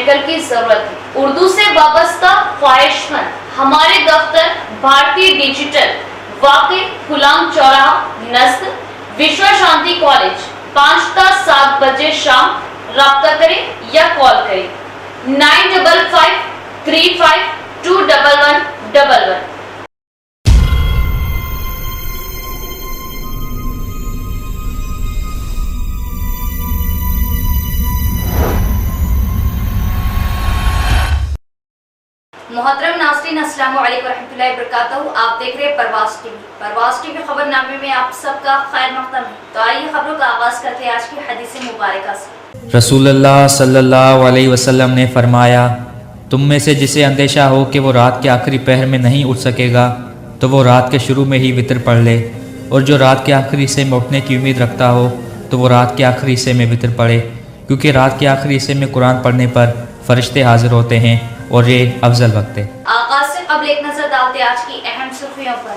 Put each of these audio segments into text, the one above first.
Medical की जरूरत है। उर्दू से वाबस्ता ख्वाहिशमंद हमारे दफ्तर भारतीय डिजिटल वाकई गुलाम चौराहा नज़द विश्व शांति कॉलेज 5 ता 7 बजे शाम राब्ता करें या कॉल करें 9553521111। मोहतरम नाज़रीन अस्सलाम वालेकुम रहमतुल्लाहि वबरकातुहू। आप देख रहे हैं परवाज़ टीवी खबरनामे में आप सबका खैर मक़दम है। तो आइए खबरों का आगाज़ करते हैं आज की हदीस मुबारका से। रसूलुल्लाह सल्लल्लाहु अलैहि वसल्लम ने फरमाया, तुम में से जिसे अंदेशा हो कि वो रात के आखिरी पहर में नहीं उठ सकेगा तो वो रात के शुरू में ही वितर पढ़ ले, और जो रात के आखिरी हिस्से में उठने की उम्मीद रखता हो तो वो रात के आखिरी हिस्से में वितर पढ़े, क्योंकि रात के आखिरी हिस्से में कुरान पढ़ने पर फरिश्ते हाजिर होते हैं और ये अफजल वक्त है। आगाज से कबल एक नजर डालते आज की अहम सुर्खियों पर।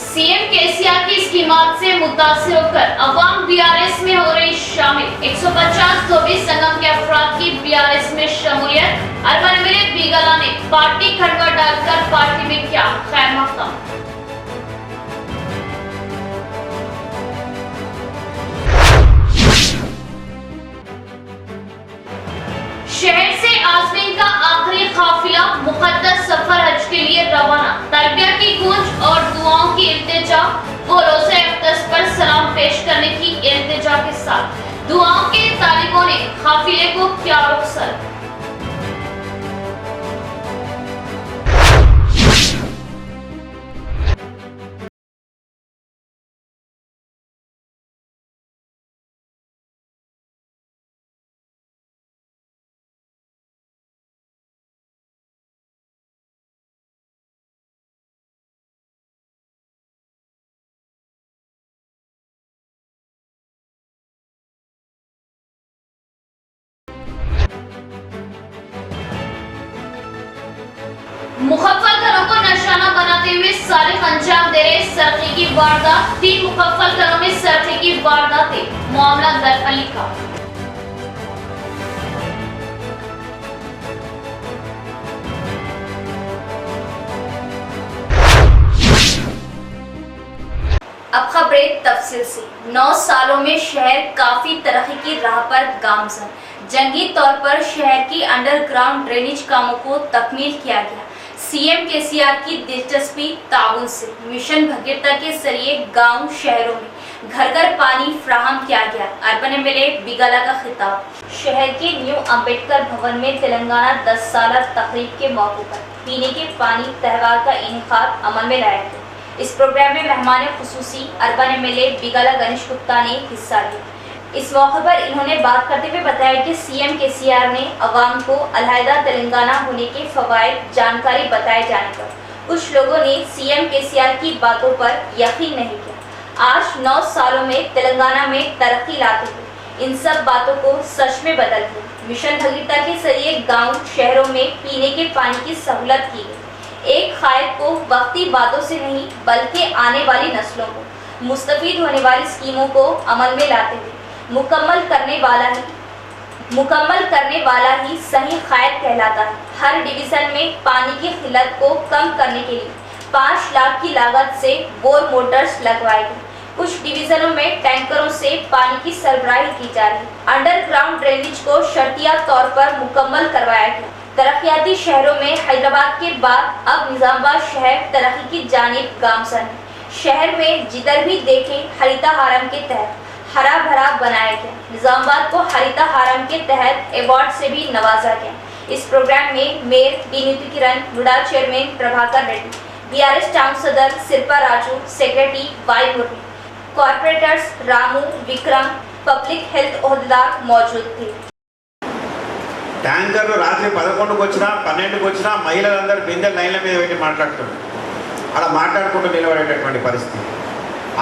सीएम केसीआर की स्कीमात से मुतासिर होकर अवाम बीआरएस में हो रही शामिल। 150 धोबी संगम के अफराद की बीआरएस में शमूलियत। अर्बन एमएलए बीगला ने पार्टी खंडवा डालकर पार्टी में किया खैर मक़दम। शहर से आज़मीन का आखिरी काफिला मुक़द्दस सफर हज के लिए रवाना। तलबिया की गूंज और दुआओं की इल्तिजा वो रोज़े अक़दस पर सलाम पेश करने की इल्तिजा के साथ दुआओं के तालिबों ने काफिले को किया रुखसत। मुखफ़्फ़ल घरों को निशाना बनाते हुए सालिक अंजाम दे रहे सरक़े की वारदात। 3 मुखफ़्फ़ल घरों में सरक़े की वारदातें। मामला दरअली का। अब खबरें तफसील से। 9 सालों में शहर काफी तरक्की की राह पर गामजन। जंगी तौर पर शहर की अंडरग्राउंड ड्रेनेज कामों को तकमील किया गया। सीएम केसीआर की दिलचस्पी ताउन से मिशन भगीरथ के जरिए गांव शहरों में घर घर पानी फराहम किया गया। अर्बन एमएलए बीगला का खिताब। शहर के न्यू अंबेडकर भवन में तेलंगाना 10 साला तकरीब के मौके पर पीने के पानी त्यौहार का इनेकाद अमल में लाया गया। इस प्रोग्राम में मेहमान खुसूसी अर्बन एमएलए बीगला गणेश गुप्ता ने हिस्सा लिया। इस मौके पर इन्होंने बात करते हुए बताया कि सीएम केसीआर ने अवाम को अलहदा तेलंगाना होने के फवायद जानकारी बताए जाने पर कुछ लोगों ने सीएम केसीआर की बातों पर यकीन नहीं किया। आज 9 सालों में तेलंगाना में तरक्की लाते हुए इन सब बातों को सच में बदल दिया। मिशन भगीरथ के जरिए गाँव शहरों में पीने के पानी की सहूलत की गई। एक खायद को वक्ती बातों से नहीं बल्कि आने वाली नस्लों को मुस्तफीद होने वाली स्कीमों को अमल में लाते हुए मुकम्मल करने वाला ही सही खायद कहलाता है। हर डिवीजन में पानी की किल्लत को कम करने के लिए 5 लाख की लागत से बोर मोटर्स लगवाए गए। कुछ डिवीजनों में टैंकरों से पानी की सरबराही की जा रही है। अंडरग्राउंड ड्रेनेज को शर्तिया तौर पर मुकम्मल करवाया गया। तरक्याती शहरों में हैदराबाद के बाद अब निजामाबाद शहर तरक्की की जानिब गामजन है। शहर में जिधर भी देखें हरिता हारम के तहत हरा भरा बनाया गया। निजामाबाद को हरिता हारम के तहत अवार्ड से भी नवाजा गया। इस प्रोग्राम में mayor Niti Kiran, NUDA chairman Prabhakar Reddy, BRS town सदर Shilpa Raju, secretary Y Murmi, corporators Ramu, Vikram, public health ओहदेदार मौजूद थे। ట్యాంకర్లు రాత్రి 11కు వచ్చినా 12కు వచ్చినా మహిళలందరూ బిందెల లైన్ల మీద పెట్టి మాట్లాడుతున్నారు. అలా మాట్లాడుకుంటూ నిలబడేటటువంటి పరిస్థితి.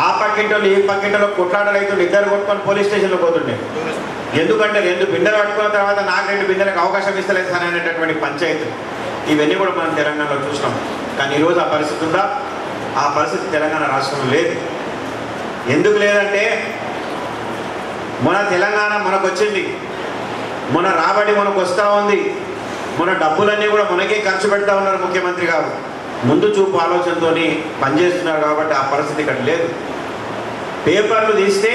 ఆ పక్కింటోళ్ళు ఈ పక్కింటోళ్ళు కొట్లాటలు అయితే ఇద్దరు కొట్టుకొని పోలీస్ స్టేషన్లో పోతుండే. ఎందుకంటే 2 బిందెలు పట్టుకున్న తర్వాత నాకు 2 బిందెలకు అవకాశం ఇస్తలేదు అని అనేటటువంటి పంచాయతీలు ఇవన్నీ కూడా మనం తెలంగాణలో చూసినాం. కానీ ఈరోజు ఆ పరిస్థితి ఉందా? ఆ పరిస్థితి తెలంగాణ రాష్ట్రంలో లేదు. ఎందుకు లేదంటే మన తెలంగాణ మనకు వచ్చింది, మన రాబడి మనకు వస్తూ ఉంది, మన డబ్బులన్నీ కూడా మనకే ఖర్చు పెడతా ఉన్నారు ముఖ్యమంత్రి గారు. ముందు చూపు ఆలోచనతో పనిచేస్తున్నారు కాబట్టి ఆ పరిస్థితి ఇక్కడ లేదు. పేపర్లు తీస్తే,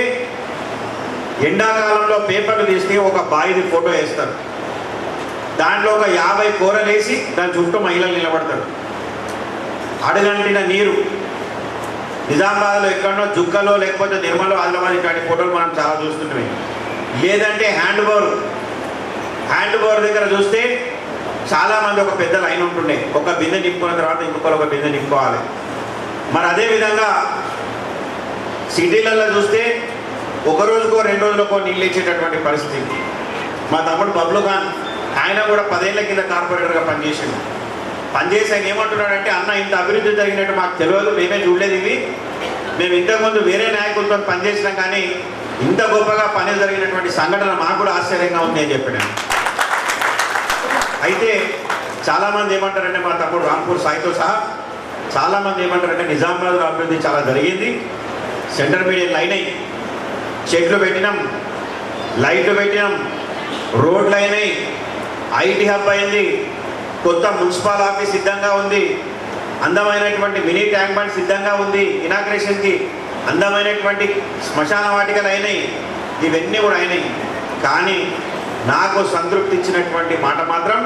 ఎండాకాలంలో పేపర్లు తీస్తే ఒక బాయిది ఫోటో వేస్తారు, దాంట్లో ఒక 50 కూరలు వేసి దాని చుట్టూ మహిళలు నిలబడతారు. అడుగంటిన నీరు నిజామాబాద్లో ఎక్కడో జుక్కలో లేకపోతే నిర్మలో ఆదిలాబాద్ ఇట్లాంటి ఫోటోలు మనం చాలా చూస్తుంటాం. లేదంటే హ్యాండ్ బోర్ దగ్గర చూస్తే చాలామంది ఒక పెద్ద లైన్ ఉంటుండే, ఒక బిందె నింపుకున్న తర్వాత ఇంకొకరు ఒక బిందె నింపుకోవాలి. మరి అదేవిధంగా సిటీలలో చూస్తే ఒక రోజుకో 2 రోజులకో నీళ్ళు ఇచ్చేటటువంటి పరిస్థితి. మా తమ్ముడు బబ్లు ఖాన్ ఆయన కూడా 10 ఏళ్ల కింద కార్పొరేటర్గా పనిచేసాడు. పనిచేసి ఆయన ఏమంటున్నాడంటే, అన్న ఇంత అభివృద్ధి జరిగినట్టు మాకు తెలియదు, మేమే చూడలేదు ఇవి, మేము ఇంతకుముందు వేరే నాయకులతో పనిచేసినాం కానీ ఇంత గొప్పగా పని జరిగినటువంటి సంఘటన మాకు కూడా ఆశ్చర్యంగా ఉంది అని చెప్పాడు. అయితే చాలామంది ఏమంటారంటే, మా తమ్ముడు రాంపూర్ సాయితో సహా చాలామంది ఏమంటారంటే, నిజామాబాద్లో అభివృద్ధి చాలా జరిగింది, సెంటర్ మీడియం లైన్ అయ్యి చెట్లు పెట్టినాం, లైట్లు పెట్టినాం, రోడ్లు అయినాయి, ఐటీ హబ్ అయింది, కొత్త మున్సిపల్ ఆఫీస్ సిద్ధంగా ఉంది, అందమైనటువంటి మినీ ట్యాంక్ బండ్ సిద్ధంగా ఉంది, ఇనాగ్రేషన్కి అందమైనటువంటి శ్మశాన వాటికలు అయినాయి, ఇవన్నీ కూడా అయినాయి. కానీ నాకు సంతృప్తి ఇచ్చినటువంటి మాట మాత్రం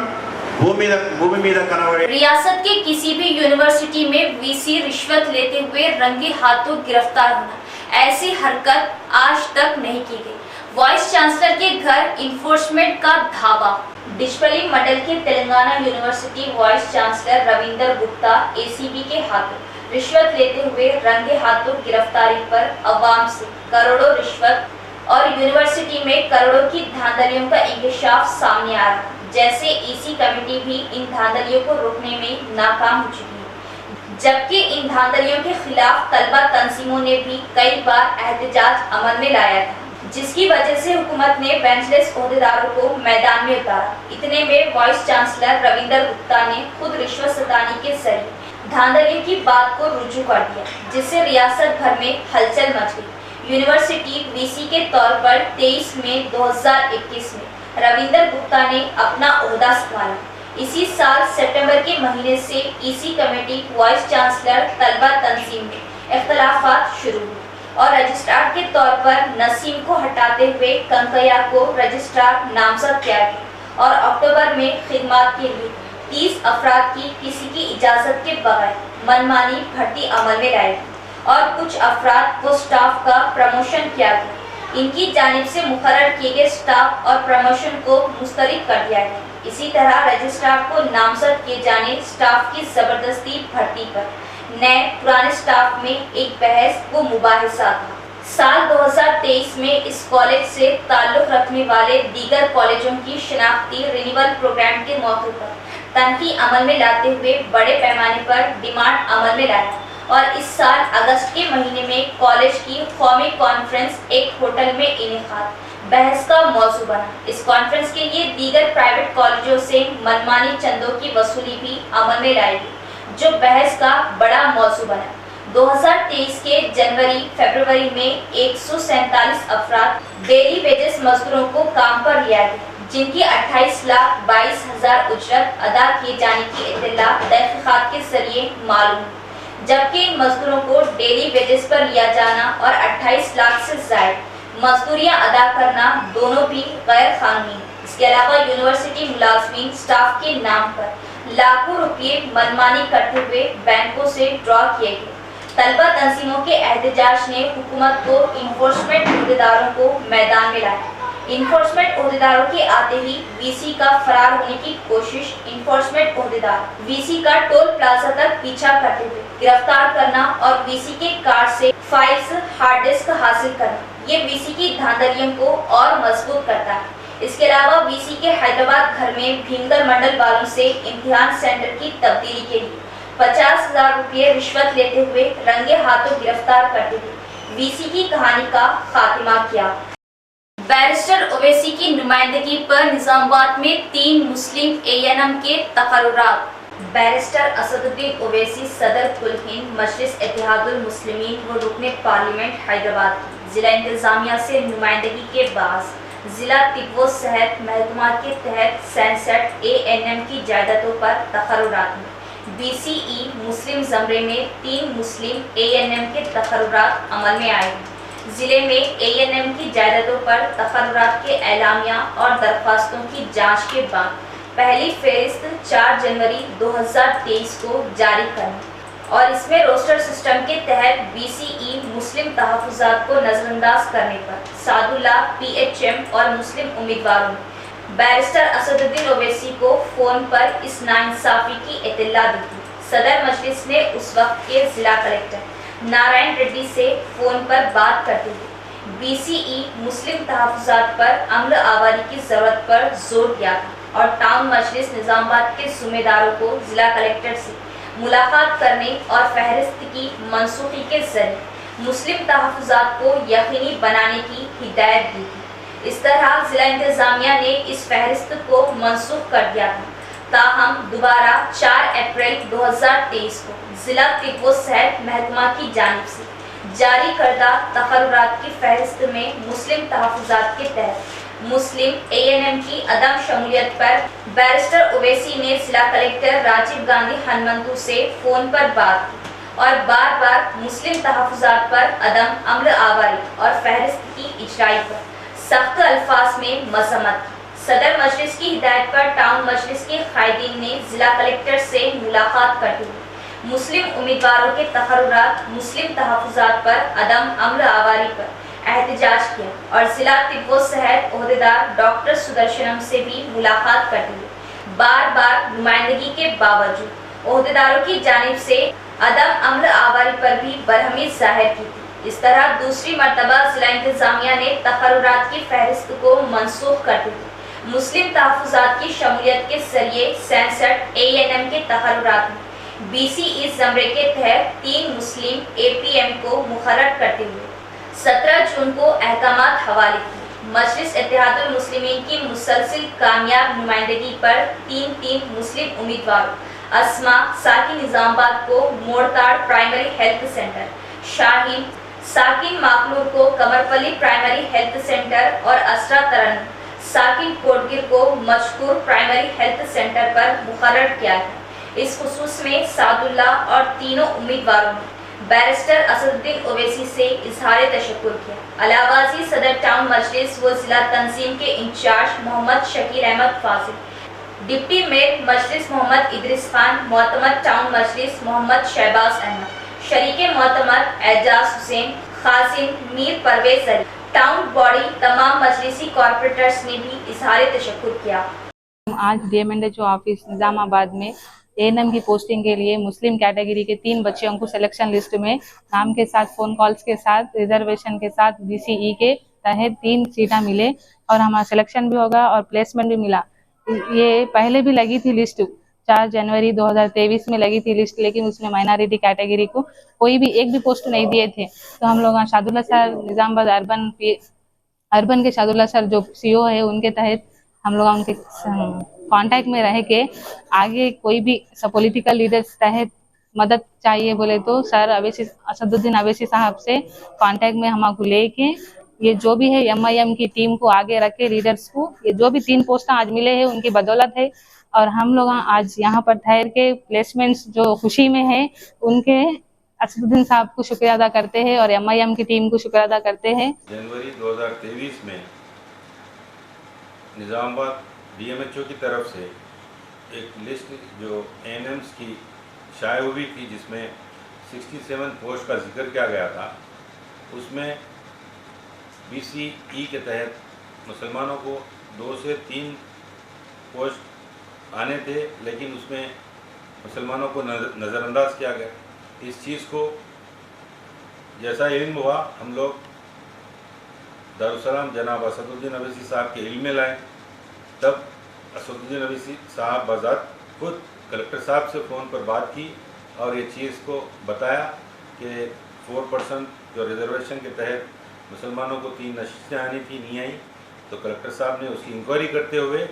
भूमि మీద కనబడే रियासत के किसी भी यूनिवर्सिटी में वीसी रिश्वत लेते हुए रंगे हाथों गिरफ्तार होना, ऐसी हरकत आज तक नहीं की गई। वाइस चांसलर के घर इन्फोर्समेंट का धावा। डिशपल्ली मंडल के Telangana university vice chancellor Ravinder Gupta ACB के हाथों रिश्वत लेते हुए रंगे हाथों गिरफ्तारी पर अवाम से करोड़ों रिश्वत और यूनिवर्सिटी में करोड़ों की धांधलियों का इंकशाफ सामने आ रहा, जैसे ईसी कमेटी भी इन धांधलियों को रोकने में नाकाम हो चुकी है, जबकि इन धांधलियों के खिलाफ तलबा तंजीमों ने भी कई बार एहतजाज अमल में लाया था, जिसकी वजह से हुकूमत ने बेंचलेस ओहदेदारों को मैदान में उतारा। इतने में वाइस चांसलर रविंदर गुप्ता ने खुद रिश्वत सतानी के जरिए धांधलियों की बात को रुजू कर दिया, जिससे रियासत भर में हलचल मच गई। यूनिवर्सिटी वीसी के तौर पर 23 मई 2021 में रविंदर गुप्ता ने अपना ओहदा संभाला। इसी साल सितंबर के महीने से ईसी कमेटी वाइस चांसलर तलबा तंजीम में इख्तलाफात शुरू हुए और रजिस्ट्रार के तौर पर नसीम को हटाते हुए कंकैया को रजिस्ट्रार नामजद किया गया और अक्टूबर में खिदमत के लिए 30 अफराद की किसी की इजाजत के बगैर मनमानी भर्ती अमल में लाई और कुछ अफराद को स्टाफ का प्रमोशन किया गया। इनकी जानिब से मुकर्रर किए गए स्टाफ और प्रमोशन को मुस्तरद कर दिया गया। इसी तरह रजिस्ट्रार को नामजद किए जाने स्टाफ की जबरदस्ती भर्ती पर नए पुराने स्टाफ में एक बहस व मुबाहिसा था। साल 2023 में इस कॉलेज से ताल्लुक रखने वाले दीगर कॉलेजों की शनाख्ती रिन्यूअल प्रोग्राम के मौके पर तनकी अमल में लाते हुए बड़े पैमाने पर डिमांड अमल में लाया और इस साल अगस्त के महीने में कॉलेज की कौमी कॉन्फ्रेंस एक होटल में इनेकाद बहस का मौजू बना। इस कॉन्फ्रेंस के लिए दीगर प्राइवेट कॉलेजों से मनमानी चंदों की वसूली भी अमल में लाई गई, जो बहस का बड़ा मौजू बना। 2023 के जनवरी फरवरी में 147 अफराद डेली वेजेस मजदूरों को काम पर लिया गया, जिनकी 28,22,000 उजरत अदा किए जाने की इत्तला तहकीकात के जरिए मालूम, जबकि इन मजदूरों को डेली वेजेस पर लिया जाना और 28 लाख से ज्यादा मजदूरियां अदा करना दोनों भी गैर कानूनी। इसके अलावा यूनिवर्सिटी मुलाजमीन स्टाफ के नाम पर लाखों रुपये मनमानी करते हुए बैंकों से ड्रॉ किए गए। तलबा तंजीमों के एहतजाज ने हुकूमत को इन्फोर्समेंट ओहदेदारों को मैदान में लाया। इन्फोर्समेंट ओहदेदारों के आते ही वीसी का फरार होने की कोशिश। इन्फोर्समेंट ओहदेदार वीसी का टोल प्लाजा तक पीछा करते हुए गिरफ्तार करना और वीसी के कार से फाइल्स हार्ड डिस्क हासिल करना, ये वीसी की धांधलियों को और मजबूत करता है। इसके अलावा वीसी के हैदराबाद घर में भीमगढ़ मंडल वालों से इम्तिहान सेंटर की तब्दीली के लिए 50,000 रुपये रिश्वत लेते हुए रंगे हाथों गिरफ्तार करते हुए वीसी की कहानी का खात्मा किया। बैरिस्टर ओवैसी की नुमाइंदगी पर निजामाबाद में 3 मुस्लिम एएनएम के तकर्रुरात। बैरिस्टर असदुद्दीन ओवैसी सदर कुल हिंद मजलिस इत्तेहादुल मुस्लिमीन व रुकने पार्लियामेंट हैदराबाद की जिला इंतजामिया से नुमाइंदगी के बाद जिला तिब्ब व सेहत महकमा के तहत 67 ANM की जायदादों पर तकर्रुरात में BCE मुस्लिम ज़मरे में 3 मुस्लिम ANM के तकर्रुरात अमल में आए हैं। जिले में ANM की जायदादों पर तकर्रुरात के एलामिया और दरख्वास्तों की जांच के बाद पहली फहरिस्त 4 जनवरी 2023 को जारी करने और इसमें रोस्टर सिस्टम के तहत BCE मुस्लिम तहफ़्फ़ुज़ात को नज़रअंदाज करने पर सादुल्ला PHM और मुस्लिम उम्मीदवारों ने बैरिस्टर असदुद्दीन ओवैसी को फ़ोन पर इस नाइंसाफ़ी की इत्तला दी थी। सदर मजलिस ने उस वक्त के ज़िला कलेक्टर नारायण रेड्डी से फ़ोन पर बात करते हुए BCE मुस्लिम तहफ़्फ़ुज़ात पर अमल आवारी की ज़रूरत पर जोर दिया था और टाउन मजलिस निज़ामाबाद के ज़िम्मेदारों को ज़िला कलेक्टर से मुलाकात करने और फहरिस्त की मनसूखी के जरिए मुस्लिम तहफ़्फ़ुज़ात को यकीनी बनाने की हिदायत दी थी। इस तरह ज़िला इंतज़ामिया ने इस फहरिस्त को मनसूख कर दिया था। ताहम दोबारा 4 अप्रैल 2023 को ज़िला तिब्ब व सेहत महकमा की जानिब से जारी करदा तकर्रुरात की फहरिस्त में मुस्लिम तहफ़्फ़ुज़ात के तहत मुस्लिम ANM की अदम शमूलियत पर बैरिस्टर ओवैसी ने जिला कलेक्टर राजीव गांधी हनुमंतु से फ़ोन पर बात की और बार बार मुस्लिम तहफ़्फ़ुज़ात पर अदम अमल आवारी और फहरिस्त की इजराई पर सख्त अल्फाज में मज़म्मत की। सदर मजलिस की हिदायत पर टाउन मजलिस के कायदीन ने जिला कलेक्टर से मुलाकात करते हुए मुस्लिम उम्मीदवारों के तकर्रुरात मुस्लिम तहफ़्फ़ुज़ात पर अदम अमल आवारी पर एहतजाज किया और जिला तिब्ब व सेहत ओहदेदार डॉक्टर सुदर्शनम से भी मुलाकात करते हुए बार बार नुमाइंदगी के बावजूद ओहदेदारों की जानिब से अदम अमल आवारी पर भी बरहमी जाहिर की थी। इस तरह दूसरी मरतबा जिला इंतजामिया ने तकर्रुरात की फहरिस्त को मनसूख करते हुए मुस्लिम तहफ़्फ़ुज़ात की शमूलियत के जरिए 67 ANM के तकर्रुरात में BCE ज़मरे के तहत 3 मुस्लिम APM को मुकर्रर करते हुए 17 जून को अहकामात हवाले किए। मजलिस इत्तेहादुल मुस्लिमीन की मुसलसिल कामयाब नुमाइंदगी पर 3 मुस्लिम उम्मीदवारों अस्मा साकिन निज़ामाबाद को Mortad primary health centre, Shaheen साकिन माकलूर को कमरपल्ली प्राइमरी हेल्थ सेंटर और असरा तरन साकिन कोटगिर को मजकूर प्राइमरी हेल्थ सेंटर पर मुकर्रर किया गया। इस खुसूस में सादुल्ला और तीनों उम्मीदवारों ने बैरिस्टर असदुद्दीन ओवैसी से इजहार तशक्कुर किया। अलावाजी सदर टाउन मजलिस व जिला तंजीम के इंचार्ज मोहम्मद शकील अहमद फाजिल, डिप्टी मेयर मजलिस मोहम्मद इदरिस खान, मोतमद टाउन मजलिस मोहम्मद शहबाज अहमद, शरीके मोतमद एजाज हुसैन, खासिम मीर परवेज अली, टाउन बॉडी तमाम मजलिसी कॉर्पोरेटर्स ने भी इजहार तशक्कुर किया। आज DMNHO ऑफिस निज़ामाबाद में ANM की पोस्टिंग के लिए मुस्लिम कैटेगरी के 3 बच्चियों को सिलेक्शन लिस्ट में नाम के साथ फ़ोन कॉल्स के साथ रिजर्वेशन के साथ BCE के तहत 3 सीटें मिले और हमारा सिलेक्शन भी होगा और प्लेसमेंट भी मिला। ये पहले भी लगी थी लिस्ट, 4 जनवरी 2023 में लगी थी लिस्ट, लेकिन उसमें माइनॉरिटी कैटेगरी को कोई भी एक भी पोस्ट नहीं दिए थे। तो हम लोग शादुल्ला सर निज़ामाबाद अर्बन के शादुल्ला सर जो CO है उनके तहत हम लोग उनके कांटेक्ट में रह के आगे कोई भी पॉलिटिकल लीडर्स तहत मदद चाहिए बोले तो सर असदुद्दीन ओवैसी साहब से कांटेक्ट में हमको लेके ये जो भी है MIM की टीम को आगे रख के लीडर्स को ये जो भी 3 पोस्ट आज मिले हैं उनकी बदौलत है और हम लोग आज यहाँ पर ठहर के प्लेसमेंट्स जो खुशी में है उनके असदुद्दीन साहब को शुक्रिया अदा करते हैं और MIM की टीम को शुक्रिया अदा करते हैं। जनवरी 2023 में निज़ामाबाद DMHO की तरफ से एक लिस्ट जो ANMs की शाये हुई थी जिसमें 67 पोस्ट का जिक्र किया गया था, उसमें BCE के तहत मुसलमानों को 2 से 3 पोस्ट आने थे, लेकिन उसमें मुसलमानों को नज़रअंदाज किया गया। इस चीज़ को जैसा इल्म हुआ हम लोग दारुस्सलाम जनाब असदुद्दीन ओवैसी साहब के इल्म में लाए। तब असदुद्दीन ओवैसी साहब बाज़ात खुद कलेक्टर साहब से फ़ोन पर बात की और ये चीज़ को बताया कि 4% जो रिजर्वेशन के तहत मुसलमानों को 3 नशिस्तें आनी थी, नहीं आई। तो कलेक्टर साहब ने उसकी इंक्वायरी करते हुए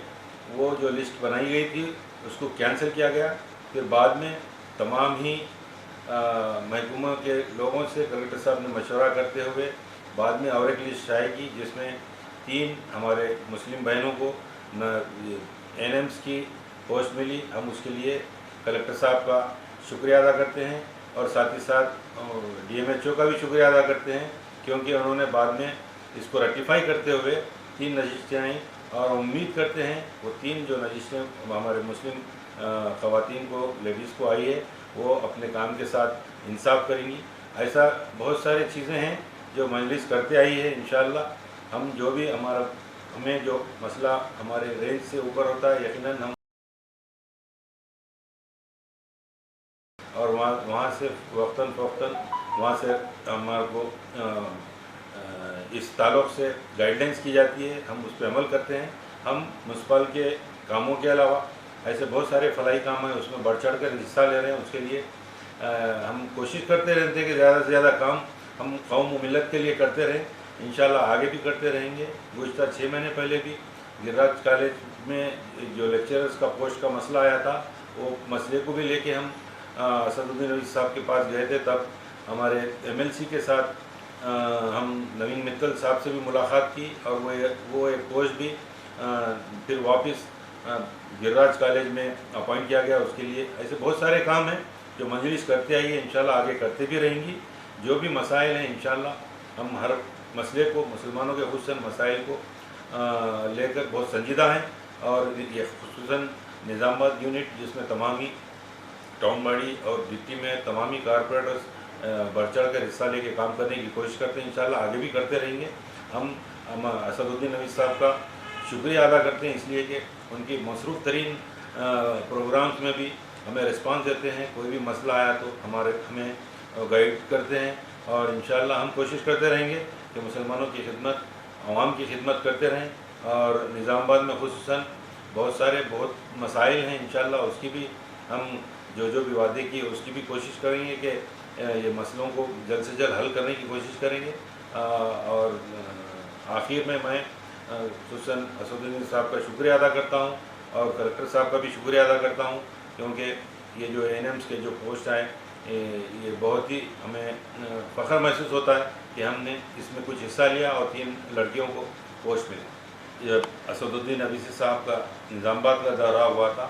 वो जो लिस्ट बनाई गई थी उसको कैंसिल किया गया। फिर बाद में तमाम ही महकमा के लोगों से कलेक्टर साहब ने मशवरा करते हुए بعد میں اور ایک لسٹ شائع کی جس میں 3 ہمارے مسلم بہنوں کو NMs کی پوسٹ ملی. ہم اس کے لیے کلکٹر صاحب کا شکریہ ادا کرتے ہیں اور ساتھ ہی ساتھ DMHO کا بھی شکریہ ادا کرتے ہیں کیونکہ انہوں نے بعد میں اس کو ریٹیفائی کرتے ہوئے 3 نشستیں آئیں اور امید کرتے ہیں وہ 3 جو نشستیں ہمارے مسلم خواتین کو لیڈیز کو آئی ہے وہ اپنے کام کے ساتھ انصاف کریں گی. ایسا بہت ساری چیزیں ہیں جو مجلس کرتے آئی ہے. انشاءاللہ ہم جو بھی ہمیں جو مسئلہ ہمارے رینج سے اوپر ہوتا ہے یقیناً ہم اور وہاں سے وقتاً فوقتاً وہاں سے ہمارے کو اس تعلق سے گائیڈ لائنس کی جاتی ہے, ہم اس پہ عمل کرتے ہیں. ہم میونسپل کے کاموں کے علاوہ ایسے بہت سارے فلاحی کام ہیں اس میں بڑھ چڑھ کر حصہ لے رہے ہیں. اس کے لیے ہم کوشش کرتے رہتے ہیں کہ زیادہ سے زیادہ کام ہم قوم و ملت کے لیے کرتے رہیں. انشاءاللہ آگے بھی کرتے رہیں گے. گزشتہ 6 مہینے پہلے بھی گریراج کالج میں جو لیکچررز کا پوسٹ کا مسئلہ آیا تھا وہ مسئلے کو بھی لے کے ہم اسد الدین اویسی صاحب کے پاس گئے تھے. تب ہمارے MLC کے ساتھ ہم نوین متل صاحب سے بھی ملاقات کی اور وہ ایک پوسٹ بھی پھر واپس گریراج کالج میں اپوائنٹ کیا گیا اس کے لیے. ایسے بہت سارے کام ہیں جو مجلس کرتے آئی ہے, انشاءاللہ آگے کرتے بھی رہیں گی. جو بھی مسائل ہیں انشاءاللہ ہم ہر مسئلے کو مسلمانوں کے خصوصاً مسائل کو لے کر بہت سنجیدہ ہیں اور یہ خصوصاً نظام آباد یونٹ جس میں تمامی ٹاؤن باڑی اور ڈپٹی میں تمامی کارپوریٹرز بڑھ چڑھ کر حصہ لے کے کام کرنے کی کوشش کرتے ہیں. انشاءاللہ آگے بھی کرتے رہیں گے. ہم اسد الدین اویسی صاحب کا شکریہ ادا کرتے ہیں اس لیے کہ ان کی مصروف ترین پروگرامز میں بھی ہمیں رسپانس دیتے ہیں. کوئی بھی مسئلہ آیا تو ہمیں گائیڈ کرتے ہیں اور انشاءاللہ ہم کوشش کرتے رہیں گے کہ مسلمانوں کی خدمت عوام کی خدمت کرتے رہیں. اور نظام آباد میں خصوصاً بہت مسائل ہیں انشاءاللہ اس کی بھی ہم جو بھی وعدے کی اس کی بھی کوشش کریں گے کہ یہ مسئلوں کو جلد سے جلد حل کرنے کی کوشش کریں گے. اور آخر میں خصوصاً اسد الدین صاحب کا شکریہ ادا کرتا ہوں اور کلکٹر صاحب کا بھی شکریہ ادا کرتا ہوں کیونکہ یہ جو NMs کے جو پوسٹ آئے یہ بہت ہی ہمیں فخر محسوس ہوتا ہے کہ ہم نے اس میں کچھ حصہ لیا اور 3 لڑکیوں کو پوسٹ ملی. جب اسد الدین اویسی صاحب کا نظام آباد کا دورہ ہوا تھا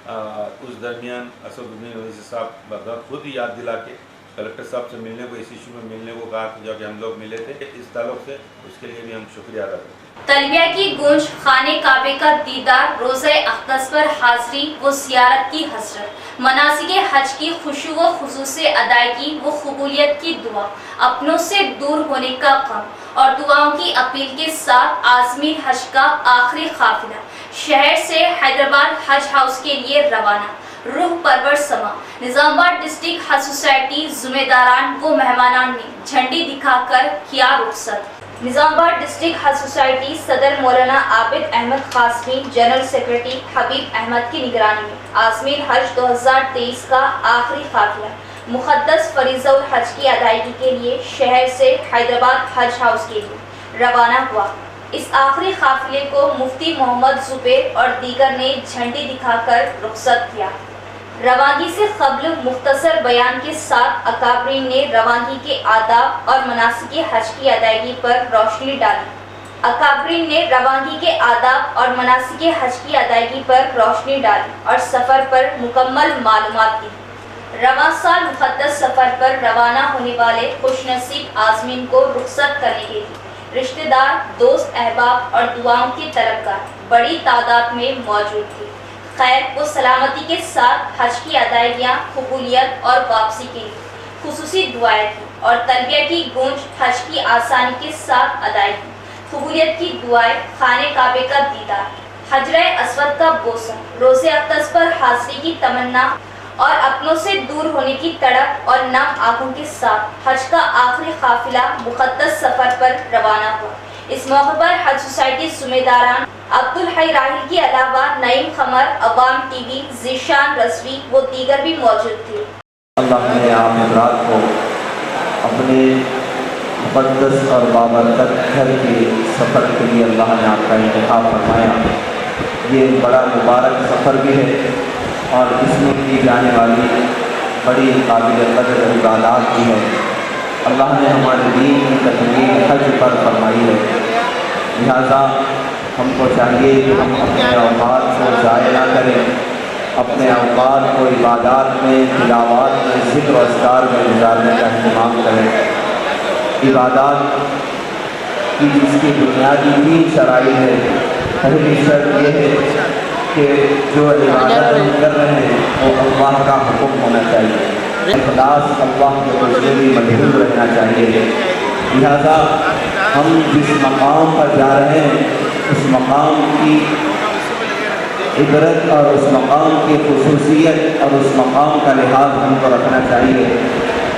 اس درمیان اسد الدین اویسی صاحب بغداد خود ہی یاد دلا کے کلکٹر صاحب سے ملنے کو اس ایشو میں ملنے کو کہا جو کہ ہم لوگ ملے تھے. اس تعلق سے اس کے لیے بھی ہم شکریہ ادا کرتے ہیں. تلبیہ کی گونج, خانہ کعبے کا دیدار, روزہ اقدس پر حاضری و زیارت کی حسرت, مناسک حج کی خشوع و خضوع سے ادائیگی و قبولیت کی دعا, اپنوں سے دور ہونے کا غم اور دعاؤں کی اپیل کے ساتھ عازمین حج کا آخری قافلہ شہر سے حیدرآباد حج ہاؤس کے لیے روانہ. روح پرور سما, نظام آباد ڈسٹرکٹ حج سوسائٹی ذمہ داران و مہمانان نے جھنڈی دکھا کر کیا رخصت. نظام آباد ڈسٹرکٹ حج سوسائٹی صدر مولانا عابد احمد قاسمی, جنرل سیکرٹری حبیب احمد کی نگرانی میں عازمین حج 2023 کا آخری قافلہ مقدس فریضہ الحج کی ادائیگی کے لیے شہر سے حیدرآباد حج ہاؤس کے لیے روانہ ہوا. اس آخری قافلے کو مفتی محمد زبیر اور دیگر نے جھنڈی دکھا کر رخصت کیا. روانگی سے قبل مختصر بیان کے ساتھ اکابرین نے روانگی کے آداب اور مناسک حج کی ادائیگی پر روشنی ڈالی. اکابرین نے روانگی کے آداب اور مناسک حج کی ادائیگی پر روشنی ڈالی اور سفر پر مکمل معلومات دی. رواں سال مقدس سفر پر روانہ ہونے والے خوش نصیب عازمین کو رخصت کرنے کے لیے رشتہ دار, دوست احباب اور دعاؤں کے طلبگار بڑی تعداد میں موجود تھے. خیر و سلامتی کے ساتھ حج کی ادائیگیاں, قبولیت اور واپسی کے لیے خصوصی دعائیں تھیں اور تلبیہ کی گونج, حج کی آسانی کے ساتھ ادائیگی, قبولیت کی دعائیں, خانہ کعبے کا دیدار, حجرہ اسود کا بوسہ, روزہ اقدس پر حاضری کی تمنا اور اپنوں سے دور ہونے کی تڑپ اور نم آنکھوں کے ساتھ حج کا آخری قافلہ مقدس سفر پر روانہ ہوا. اس موقع پر حج سوسائٹی ذمہ داران عبدالحی راحل کے علاوہ نعیم قمر, عوام ٹی وی, ذیشان رضوی و دیگر بھی موجود تھے. اللہ نے آپ حضرات کو اپنے مقدس اور بابرکت گھر کے سفر کے لیے اللہ نے آپ کا انتخاب فرمایا. یہ بڑا مبارک سفر بھی ہے اور اس میں کی جانے والی بڑی قابل قدر عبادات بھی ہے. اللہ نے ہمارے دین کی تکمیل حج لہٰذا ہم کو چاہیے کہ ہم اپنے اوقات کو ضائع نہ کریں، اپنے اوقات کو عبادات میں، تلاوات میں، ذکر و اذکار میں گزارنے کا اہتمام کریں۔ عبادات کی جس کی بنیادی 3 شرائط ہے، پہلی شرط یہ ہے کہ جو عبادت ہم کر رہے ہیں وہ اللہ کا حکم ہونا چاہیے، اخلاص اللہ کے حضور میں مدعو رہنا چاہیے۔ لہذا ہم جس مقام پر جا رہے ہیں اس مقام کی عبرت اور اس مقام کی خصوصیت اور اس مقام کا لحاظ ہم کو رکھنا چاہیے،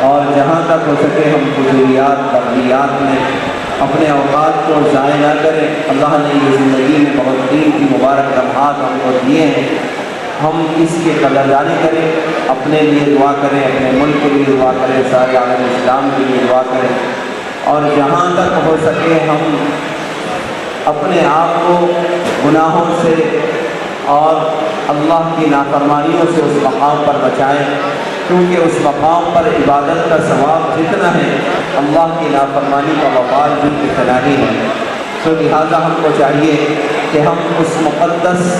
اور جہاں تک ہو سکے ہم فضولیات بغیات میں اپنے اوقات کو ضائع نہ کریں۔ اللہ نے یہ زندگی میں بہت قیمتی مبارک لمحات ہم کو دیے ہیں، ہم اس کی قدردانی کریں، اپنے لیے دعا کریں، اپنے ملک کے لیے دعا کریں، سارے عالم اسلام کے لیے دعا کریں، اور جہاں تک ہو سکے ہم اپنے آپ کو گناہوں سے اور اللہ کی نافرمانیوں سے اس مقام پر بچائیں، کیونکہ اس مقام پر عبادت کا ثواب جتنا ہے اللہ کی نافرمانی کا وبال بھی اتنا ہی ہے۔ تو لہٰذا ہم کو چاہیے کہ ہم اس مقدس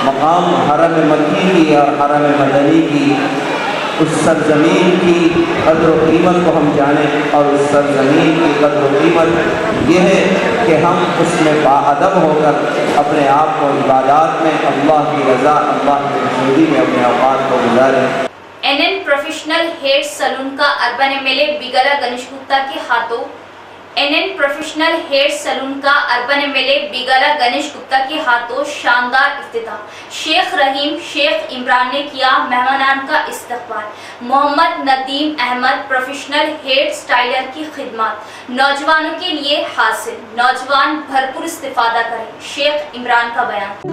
مقام حرم مکی کی اور حرم مدنی کی اس سرزمین کی قدر و قیمت کو ہم جانیں، اور اس سرزمین کی قدر و قیمت یہ ہے کہ ہم اس میں باادب ہو کر اپنے آپ کو عبادات میں اللہ کی رضا، اللہ کی خوشنودی میں اپنے اوقات کو گزاریں۔ NN پروفیشنل ہیئر سلون کا اربن MLA بیگالا گنیش گپتا کے ہاتھوں NN پروفیشنل ہیئر سلون کا اربن MLA بیگالا گنیش گپتا کے ہاتھوں شاندار افتتاح۔ شیخ رحیم شیخ عمران نے کیا مہمانان کا استقبال۔ محمد ندیم احمد پروفیشنل ہیئر سٹائلر کی خدمات نوجوانوں کے لیے حاصل، نوجوان بھرپور استفادہ کریں، شیخ عمران کا بیان۔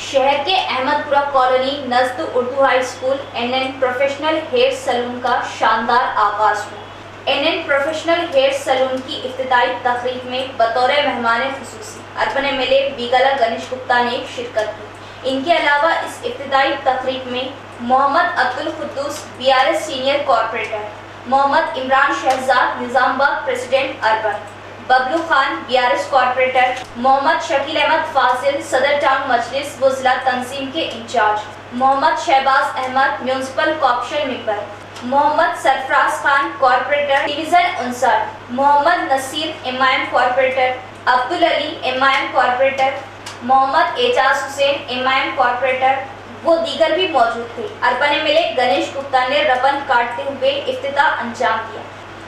شہر کے احمد پورہ کالونی نزد Urdu high school NN professional hair salon کا شاندار آغاز ہوا۔ NN پروفیشنل ہیئر سلون کی افتتاحی تقریب میں بطور مہمان خصوصی اربن MLA بیگالا گنیش گپتا نے شرکت کی۔ ان کے علاوہ اس افتتاحی تقریب میں Mohammed Abdulquddus BRS senior corporator, Mohammed Imran Shahzad Nizamabad president urban, Bablu Khan BRS corporator, Mohammed Shakeel Ahmed Fazil صدر ٹاؤن مجلس و ضلع تنظیم کے incharge, Mohammed Shahbaz Ahmed municipal corporation member, Mohammed Sarfaraz Khan corporator division 59، Mohammed Naseer MIM corporator, Abdulali MIM corporator, Mohammed Ejaz Hussain MIM corporator وہ دیگر بھی موجود تھے۔ اربن MLA گنیش گپتا نے ربن کاٹتے ہوئے افتتاح انجام دیا۔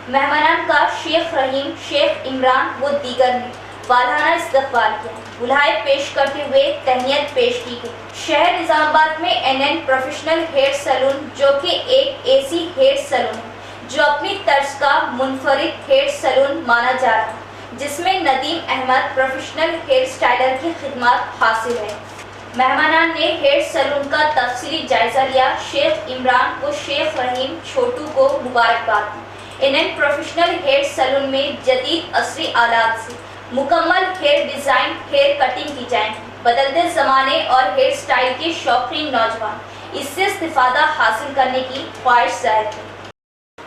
مہمانان کا شیخ رحیم شیخ عمران و دیگر نے والہانہ استقبال کیا، بلہائے پیش کرتے ہوئے تہنیت پیش کی گئی۔ شہر نظام آباد میں NN پروفیشنل ہیئر سلون جو کہ ایک ایسی ہیئر سلون ہے جو اپنی طرز کا منفرد ہیئر سلون مانا جا رہا ہے، جس میں ندیم احمد پروفیشنل ہیئر سٹائلر کی خدمات حاصل ہے۔ مہمانان نے ہیئر سلون کا تفصیلی جائزہ لیا۔ شیخ عمران و شیخ رحیم چھوٹو کو مبارکباد دی۔ NN پروفیشنل ہیئر سلون میں جدید عصری آلات سے مکمل ہیئر ڈیزائن، ہیئر کٹنگ کی جائیں گی۔ بدلتے زمانے اور ہیئر سٹائل کے شوقین نوجوان اس سے استفادہ حاصل کرنے کی خواہش ظاہر کی۔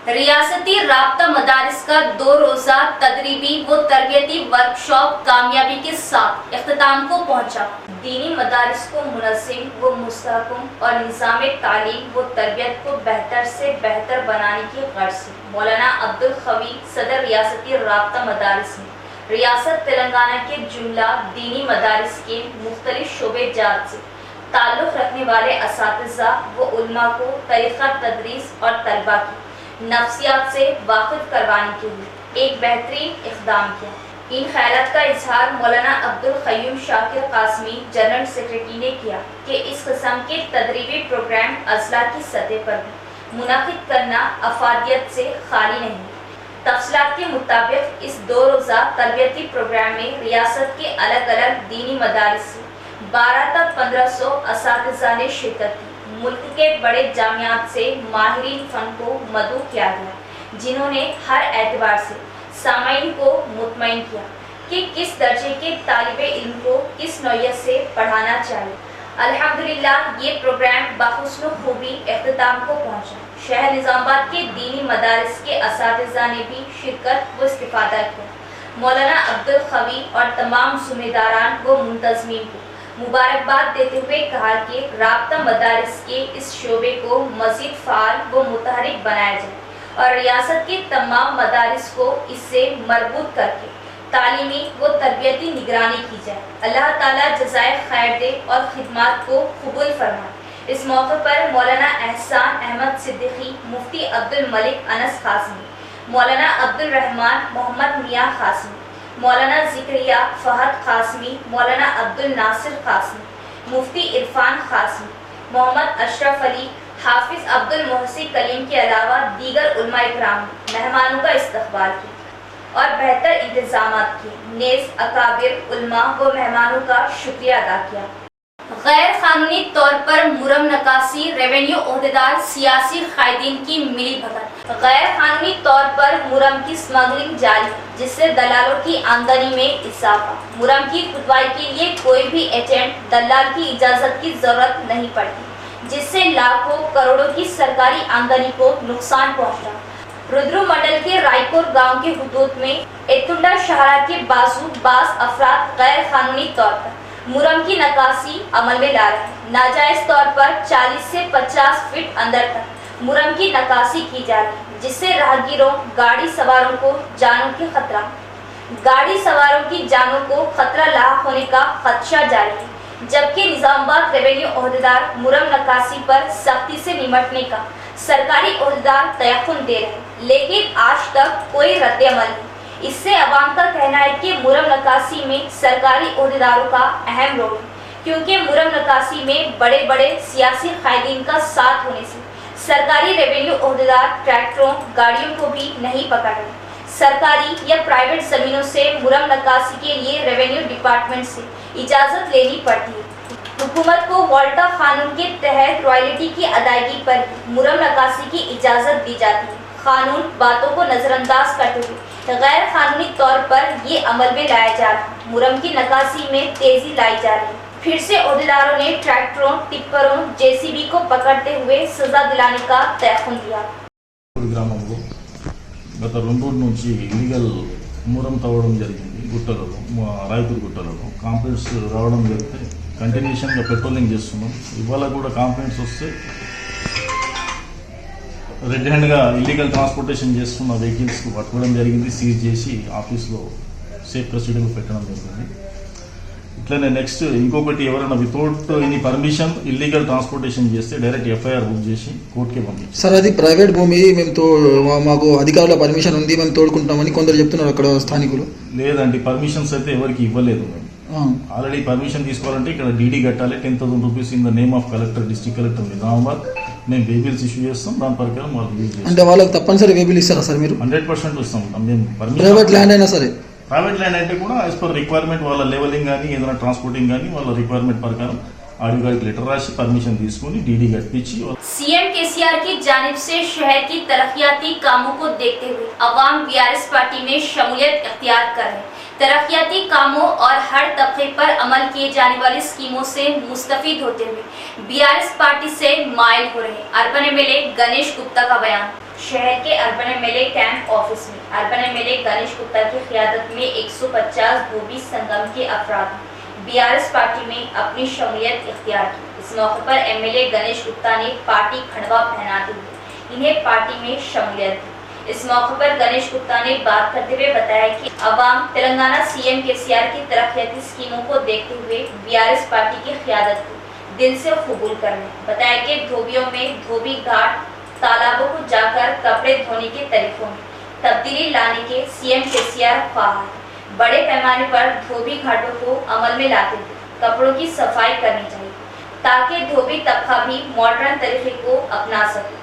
ریاستی رابطہ مدارس کا 2 روزہ تدریبی و تربیتی ورکشاپ کامیابی کے ساتھ اختتام کو پہنچا۔ دینی مدارس کو منظم و مستحکم اور نظام تعلیم و تربیت کو بہتر سے بہتر بنانے کی غرض سے مولانا عبدالقوی صدر ریاستی رابطہ مدارس نے ریاست تلنگانہ کے جملہ دینی مدارس کے مختلف شعبے جات سے تعلق رکھنے والے اساتذہ و علماء کو طریقہ تدریس اور طلباء کی نفسیات سے واقف کروانے کے لیے ایک بہترین اقدام کیا۔ ان خیالات کا اظہار مولانا عبدالقیوم شاکر قاسمی جنرل سیکرٹری نے کیا کہ اس قسم کے تدریبی پروگرام اضلاع کی سطح پر بھی منعقد کرنا افادیت سے خالی نہیں۔ تفصیلات کے مطابق اس 2 روزہ تربیتی پروگرام میں ریاست کے الگ الگ دینی مدارس سے 12 تا 1500 اساتذہ نے شرکت کی۔ मुल्क के बड़े जामियात से माहिरीन फन को मदऊ किया गया, जिन्होंने हर एतबार से सामाईन को मुतमईन किया कि किस दर्जे के तालिबे इल्म को किस नौयत से पढ़ाना चाहिए। अल्हम्दुलिल्लाह ये प्रोग्राम बाहुस्न खूबी इख्तिताम को पहुंचा। शहर निजामाबाद के दीनी मदारिस के असातिज़ा ने भी शिरकत व इस्तिफादा किया। मौलाना अब्दुल खवी और तमाम ज़िम्मेदारान व मुंतज़मीन को मुबारकबाद देते हुए कहा कि राब्ता मदारिस के इस शोबे को मज़ीद फ़ाल व मुतहरिक बनाया जाए और रियासत के तमाम मदारिस को इससे मरबूत करके तालीमी व तरबियती निगरानी की जाए। अल्लाह ताला जज़ाए खैर दे और खिदमात को कबूल फरमाए। इस मौके पर मौलाना एहसान अहमद सिद्दीकी, मुफ्ती अब्दुल मलिक अनस खासमी, मौलाना अब्दुल रहमान मोहम्मद मियाँ खासमी, मौलाना ज़िक्रिया फ़हद खासमी, मौलाना अब्दुल नासिर खासमी, मुफ्ती इरफान खासमी, मोहम्मद अशरफ अली, हाफिज़ अब्दुल मोहसी कलीम के अलावा दीगर उलमा इकराम ने मेहमानों का इस्तकबाल किया और बेहतर इंतजामात किए। नेज़ अकाबिर उलमा व मेहमानों का शुक्रिया अदा किया। गैर कानूनी तौर पर मुरम नकासी, रेवेन्यू ओहदेदार, सियासी कायदीन की मिली भगत। गैर कानूनी तौर पर मुरम की स्मगलिंग जारी, जिससे दलालों की आमदनी में इजाफा। मुरम की खुदवाई के लिए कोई भी एजेंट दलाल की इजाजत की जरूरत नहीं पड़ती, जिससे लाखों करोड़ों की सरकारी आमदनी को नुकसान पहुंचता। रुद्रु मंडल के रायपुर गांव के हुदूद में एतुंडा शहरा के बाज अफराद गैर कानूनी तौर पर मुरम की नकासी अमल में ला रहे हैं। नाजायज तौर पर 40 से 50 फीट अंदर तक मुरम की नकासी की जा रही है, जिससे राहगीरों, गाड़ी सवारों को जानों की खतरा लाक होने का खदशा जारी है। जबकि निजामाबाद रेवेन्यू ओहदेदार मुरम नकासी पर सख्ती से निपटने का सरकारी ओहदेदार तयख्खुन दे रहे हैं, लेकिन आज तक कोई रद्द अमल नहीं। इससे अवाम का कहना है कि मुरम नकासी में सरकारी ओहदेदारों का अहम रोल है, क्योंकि मुरम नकासी में बड़े बड़े सियासी कायदीन का साथ होने से सरकारी रेवेन्यू ओहदेदार ट्रैक्टरों, गाड़ियों को भी नहीं पकड़ रहे। सरकारी या प्राइवेट जमीनों से मुरम नकासी के लिए रेवेन्यू डिपार्टमेंट से इजाज़त लेनी पड़ती है। हुकूमत को वाल्टा कानून के तहत रॉयल्टी की अदायगी पर मुरम नकासी की इजाज़त दी जाती है। कानून बातों को नज़रअंदाज करते हुए गैर कानूनी तौर पर ये अमल में लाया जा रहा है। मुरम की नकासी में तेजी लाई जा रही है। फिर से ओहदेदारों ने ट्रैक्टरों, टिप्परों, जेसीबी को पकड़ते हुए सजा दिलाने का तयख्खुन दिया। గ్రామంలో గత 2 రోజుల నుంచి ఇల్లీగల్ మురం తవ్వడం జరిగింది. గుట్టలలో, రాయపూర్ గుట్టలలో కాంప్లైంట్స్ రావడం జరిగితే కంటిన్యూషన్గా పెట్రోలింగ్ చేస్తున్నాం. ఇవాళ కూడా కాంప్లైంట్స్ వస్తే రెడ్ హ్యాండ్గా ఇల్లీగల్ ట్రాన్స్పోర్టేషన్ చేస్తున్న వెహికల్స్కి పట్టుకోవడం జరిగింది. సీజ్ చేసి ఆఫీస్లో సేఫ్ ప్రొసీడింగ్ పెట్టడం జరిగింది. ఇట్లనే నెక్స్ట్ ఇంకొకటి, ఎవరైనా without any permission illegal transportation చేస్తే డైరెక్ట్ ఎఫ్ఐఆర్ బుక్ చేసి కోర్టుకే పంపించారు. సార్, అది ప్రైవేట్ భూమి, మాకు అధికారుల పర్మిషన్ ఉంది, మేము తోడుకుంటామని కొందరు చెప్తున్నారు అక్కడ స్థానికులు. లేదండి, పర్మిషన్స్ అయితే ఎవరికి ఇవ్వలేదు. మేము ఆల్రెడీ పర్మిషన్ తీసుకోవాలంటే ఇక్కడ డీడీ కట్టాలి, 10,000 rupees in the name of collector, district collector Nizamabad. మేము వేబిల్స్ ఇష్యూ చేస్తాం, దాని ప్రకారం వాళ్ళు యూజ్ చేస్తాం. అంటే వాళ్ళకి తప్పనిసరి వేబిల్ ఇస్తారా సార్ మీరు? 100% ఇస్తాం. మేము ప్రైవేట్ ల్యాండ్ అయినా సరే, ప్రైవేట్ ల్యాండ్ అంటే కూడా యాజ్ పర్ రిక్వైర్మెంట్ వాళ్ళ లెవెలింగ్ కానీ ఏదైనా ట్రాన్స్పోర్టింగ్ కానీ వాళ్ళ రిక్వైర్మెంట్ ప్రకారం आडियो गाइड लेटर राशि परमिशन తీసుకొని डीडी गट्टिची। सीएम केसीआर की जानिब से शहर की तरक्याती कामों को देखते हुए अवाम बीआरएस पार्टी में शमूलियत इख्तियार कर रहे हैं। तरक्याती कामों और हर तबके पर अमल किए जाने वाली स्कीमों से मुस्तफीद होते हुए बीआरएस पार्टी से माइल हो रहे अर्बन एमएलए गणेश गुप्ता का बयान। शहर के अर्बन एमएलए कैंप ऑफिस में अर्बन एमएलए गणेश गुप्ता की क़ियादत में 150 धोबी संगम के अफराद बीआरएस पार्टी में अपनी शमूलियत इख्तियार की। इस मौके पर एमएलए गणेश गुप्ता ने पार्टी खंडवा पहनाते हुए इन्हें पार्टी में शमूलियत दी। इस मौके पर गणेश गुप्ता ने बात करते हुए बताया कि अवाम तेलंगाना सीएम केसीआर की तरक्याती स्कीमों को देखते हुए बीआरएस पार्टी की क़ियादत को दिल से कबूल कर रहे हैं। बताया कि धोबियों में धोबी घाट, तालाबों को जाकर कपड़े धोने के तरीकों में तब्दीली लाने के सीएम केसीआर ख्वाह है। बड़े पैमाने पर धोबी घाटों को अमल में लाते हुए कपड़ों की सफाई करनी चाहिए ताकि धोबी तबका भी मॉडर्न तरीके को अपना सके,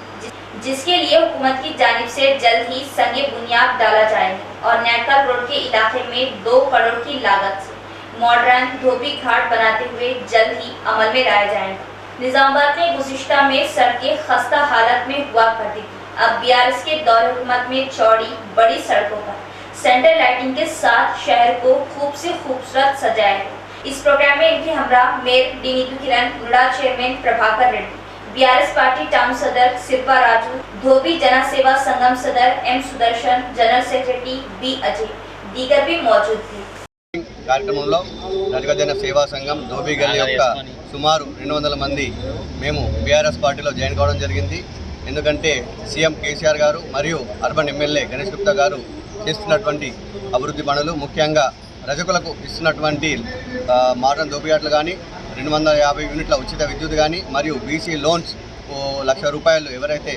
जिसके लिए हुकूमत की जानिब से जल्द ही संगे बुनियाद डाला जाएगा और नैकल रोड के इलाके में 2 करोड़ की लागत से मॉडर्न धोबी घाट बनाते हुए जल्द ही अमल में लाया जाएगा। निजामाबाद में गुज़िश्ता में सड़कें खस्ता हालत में हुआ करती थी। अब बीआरएस के दौर हुकूमत में चौड़ी बड़ी सड़कों पर सेंटर लाइटिंग के साथ शहर को खूब से खूबसूरत सजाया गया। इस प्रोग्राम में इनके हमरा मेयर डी नीतू किरण, मुरडा chairman Prabhakar Reddy, BRS party town सदर सिरपा राजू, धोबी जन सेवा संगम सदर M Sudarshan, general secretary B Ajay दीगर भी मौजूद थे। కార్యక్రమంలో నడిగజన సేవా సంఘం ధోబీ గల్లీ యొక్క సుమారు 200 మంది మేము బీఆర్ఎస్ పార్టీలో జాయిన్ కావడం జరిగింది. ఎందుకంటే సీఎం కేసీఆర్ గారు మరియు అర్బన్ ఎమ్మెల్యే గణేష్ గుప్తా గారు చేస్తున్నటువంటి అభివృద్ధి పనులు, ముఖ్యంగా రజకులకు ఇస్తున్నటువంటి మోడర్న్ దోపియాట్లు కానీ 250 యూనిట్ల ఉచిత విద్యుత్ కానీ మరియు బీసీ లోన్స్ ₹1,00,000 ఎవరైతే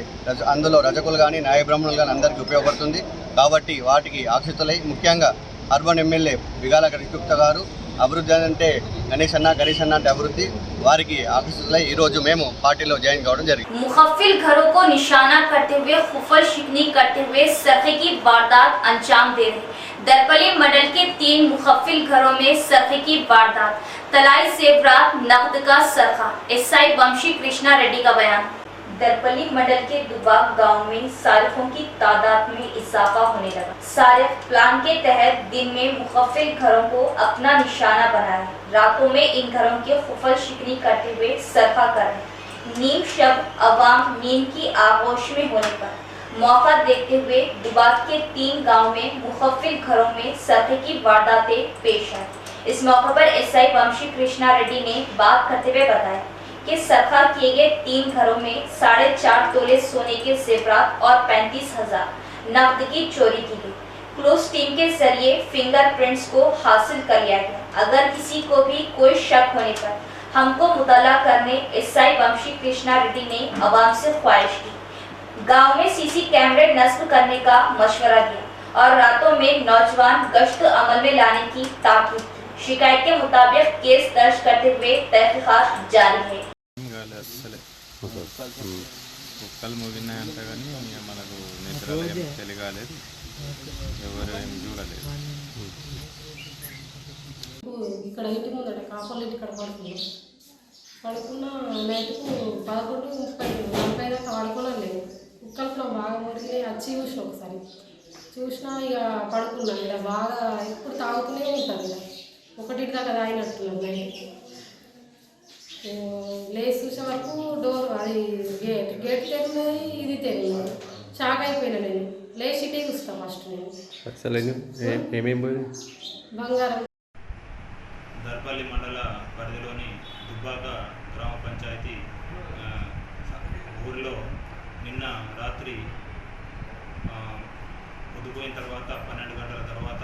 అందులో రజకులు కానీ న్యాయ బ్రాహ్మణులు కానీ అందరికీ ఉపయోగపడుతుంది. కాబట్టి వాటికి ఆశిస్తులై ముఖ్యంగా అర్బన్ ఎమ్మెల్యే బిగాల గణేష్ గుప్తా గారు అభివృద్ధి అంటే గణేష్ అన్న అంటే అభివృద్ధి వారికి ఆశిస్తులై ఈ రోజు మేము పార్టీలో జాయిన్ కావడం జరిగింది. मुखफ़िल घरों को निशाना करते हुए खुफल शिकनी करते हुए सरखे की वारदात अंजाम दे रहे दरपली मंडल के 3 मुखफ़िल घरों में सरखे की वारदात, तलाई जेवरात नकद का सरखा। एसआई वंशी कृष्णा रेड्डी का बयान। दरपली मंडल के दुबाग गांव में सारिफों की तादाद में इजाफा होने लगा। सारिफ प्लान के तहत दिन में मुखफ़िल घरों को अपना निशाना बनाए, रातों में इन घरों की खुफल शिकनी करते हुए सरखा कर रहे। नीम शब अवाम नींद की आगोश में होने पर मौका देखते हुए दुबाग के 3 गांव में मुखफ़िल घरों में सरखे की वारदातें पेश आई। इस मौके पर एसआई वंशी कृष्णा रेड्डी ने बात करते हुए बताया कि सरखा किए गए 3 घरों में 4.5 तोले सोने के जेवरात और 35,000 नकद की चोरी की गई। क्लोज टीम के जरिए फिंगरप्रिंट्स को हासिल कर लिया गया। अगर किसी को भी कोई शक होने पर हमको मुतला करने एसआई वंशी कृष्णा रेड्डी ने आवाम से ख्वाहिश की। गांव में सीसी कैमरे नस्ब करने का मशवरा दिया और रातों में नौजवान गश्त अमल में लाने की ताकीद की। शिकायत के मुताबिक केस दर्ज करते हुए तहकीकात जारी है। కుక్కలు మోగినాయంట కానీ మనకు నిద్రలో ఏం తెలియలేదు, ఎవరు ఏం చూడలేదు. ఇక్కడ ఇంటి ముందట కాపర్లు ఇంటి ఇక్కడ పడుకున్న నైట్కు 11:30 దాకా పడుకున్నాను. నేను కుక్కలు కూడా బాగా మురిగినాయి. వచ్చి చూసిన ఒకసారి చూసినా ఇక పడుకున్నాను. ఇక బాగా ఎప్పుడు తాగుతూనే ఉంటాను. ఇక 1 దాకా తాగినట్టున్నాను. నైట్ లేచి చూసే వరకు డోర్ అది గేట్ తెరినది, ఇది తెరినది. షాక్ అయిపోయినా నేను. లేచి ఇటే చూస్తాను ఫస్ట్ నేను. బంగారం. దర్పల్లి మండల పరిధిలోని దుబ్బాక గ్రామ పంచాయతీ ఊరిలో నిన్న రాత్రి పొద్దుపోయిన తర్వాత 12 గంటల తర్వాత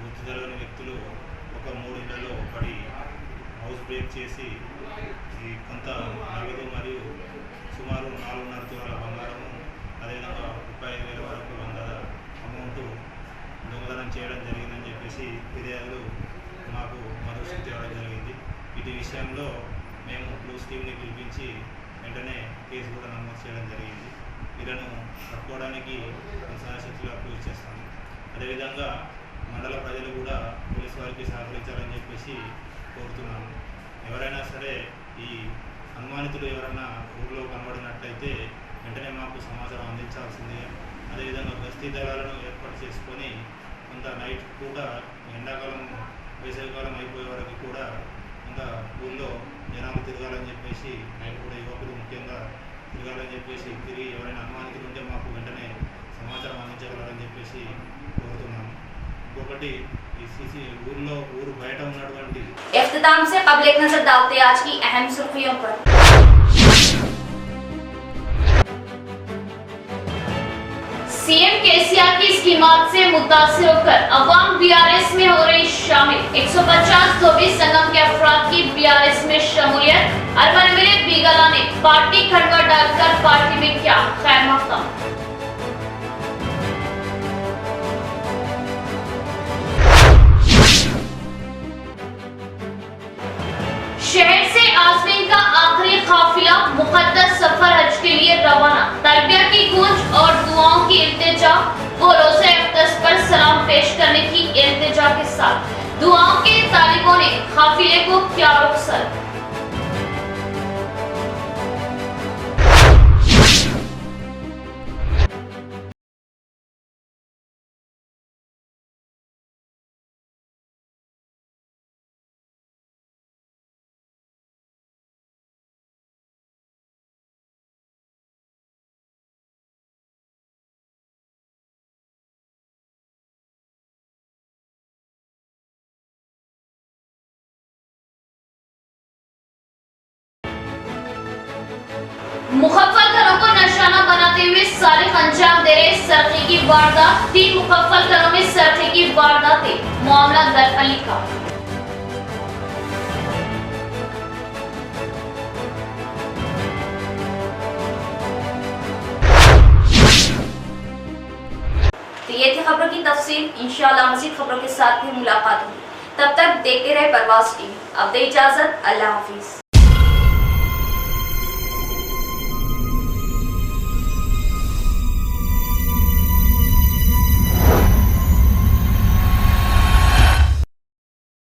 గుర్తు తెలియని వ్యక్తులు ఒక 3 ఇళ్లలో పడి హౌస్ బ్రేక్ చేసి కొంత నగదు మరియు సుమారు 4.5 తులాల బంగారము, అదేవిధంగా 35,000 వరకు అమౌంట్ దొంగతనం చేయడం జరిగిందని చెప్పేసి ఫిర్యాదులు మాకు మరోసారి తేవడం జరిగింది. ఇది విషయంలో మేము క్లూస్ టీమ్ని పిలిపించి వెంటనే కేసు కూడా నమోదు చేయడం జరిగింది. వీళ్ళను పట్టుకోవడానికి సాయశక్తిగా కృషి చేస్తాము. అదేవిధంగా మండల ప్రజలు కూడా పోలీసు వారికి సహకరించాలని చెప్పేసి కోరుతున్నాము. ఎవరైనా సరే ఈ అనుమానితులు ఎవరైనా ఊళ్ళో కనబడినట్లయితే వెంటనే మాకు సమాచారం అందించాల్సిందే. అదేవిధంగా గస్తీ దళాలను ఏర్పాటు చేసుకొని కొంత నైట్ కూడా ఎండాకాలం వేసవికాలం అయిపోయే వరకు కూడా కొంత ఊళ్ళో జనాలు తిరగాలని చెప్పేసి నైట్ కూడా యువకులు ముఖ్యంగా తిరగాలని చెప్పేసి తిరిగి ఎవరైనా అనుమానితులు ఉంటే మాకు వెంటనే సమాచారం అందించగలరని చెప్పేసి కోరుతున్నాము. ఇంకొకటి ఈ सीसी ఊర్లో ఊరు బయట ఉన్నటువంటి इख्तिताम से कबल एक नजर डालते आज की अहम सुर्खियों पर। सीएम केसीआर की स्कीमात से मुतासिर होकर अवाम बीआरएस में हो रही शामिल। 150 धोबी संगम के अफराद की बीआरएस में शमूलियत। अर्बन एमएलए बीगाला ने पार्टी खंडवा डालकर पार्टी में किया खैर मकदम। शहर से आज़मीन का आखिरी काफिला मुकद्दस सफर हज के लिए रवाना। तलबिया की गूंज और दुआओं की इल्तिजा वो रोज़े अक़दस पर सलाम पेश करने की इल्तिजा के साथ दुआओं के तालिबों ने काफिले को किया रुखसत। मुखफ़्फ़ल घरों को निशाना बनाते हुए सारे अंजाम दे रहे सरखे की वारदात। 3 मुखफ़्फ़ल घरों में सरखे की वारदातें। मामला दरअली का। तो ये थी खबरों की तफसील। इंशाअल्लाह मज़ीद खबरों के साथ भी मुलाकात होगी। तब तक देखते रहे परवाज़ टीवी। अब दे इजाजत, अल्लाह हाफिज।